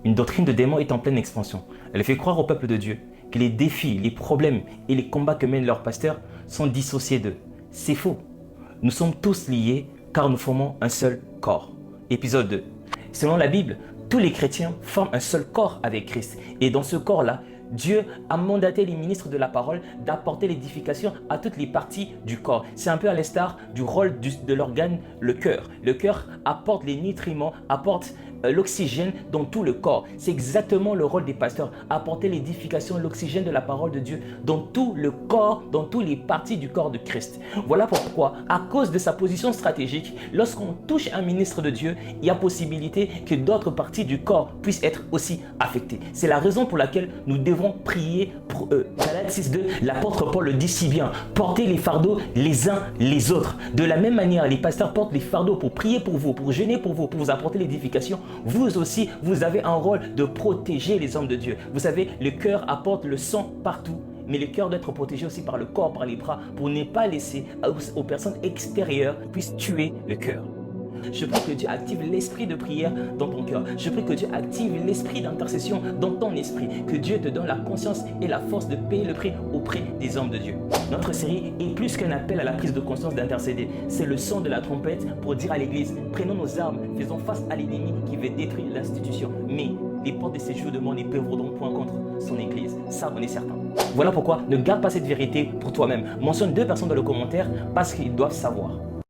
Une doctrine de démon est en pleine expansion. Elle fait croire au peuple de Dieu que les défis, les problèmes et les combats que mènent leurs pasteurs sont dissociés d'eux. C'est faux. Nous sommes tous liés car nous formons un seul corps. Épisode 2. Selon la Bible, tous les chrétiens forment un seul corps avec Christ. Et dans ce corps-là, Dieu a mandaté les ministres de la parole d'apporter l'édification à toutes les parties du corps. C'est un peu à l'instar du rôle de l'organe, le cœur. Le cœur apporte les nutriments, apporte l'oxygène dans tout le corps. C'est exactement le rôle des pasteurs, apporter l'édification, l'oxygène de la parole de Dieu dans tout le corps, dans toutes les parties du corps de Christ. Voilà pourquoi, à cause de sa position stratégique, lorsqu'on touche un ministre de Dieu, il y a possibilité que d'autres parties du corps puissent être aussi affectées. C'est la raison pour laquelle nous devons prier pour eux. Galates 6.2, l'apôtre Paul le dit si bien, portez les fardeaux les uns les autres. De la même manière, les pasteurs portent les fardeaux pour prier pour vous, pour jeûner pour vous apporter l'édification. Vous aussi, vous avez un rôle de protéger les hommes de Dieu. Vous savez, le cœur apporte le sang partout, mais le cœur doit être protégé aussi par le corps, par les bras, pour ne pas laisser aux personnes extérieures puissent tuer le cœur. Je prie que Dieu active l'esprit de prière dans ton cœur. Je prie que Dieu active l'esprit d'intercession dans ton esprit. Que Dieu te donne la conscience et la force de payer le prix auprès des hommes de Dieu. Notre série est plus qu'un appel à la prise de conscience d'intercéder. C'est le son de la trompette pour dire à l'église, prenons nos armes, faisons face à l'ennemi qui veut détruire l'institution. Mais les portes de séjour de mort ne prévaudront point contre son église. Ça, on est certain. Voilà pourquoi ne garde pas cette vérité pour toi-même. Mentionne 2 personnes dans le commentaire parce qu'ils doivent savoir.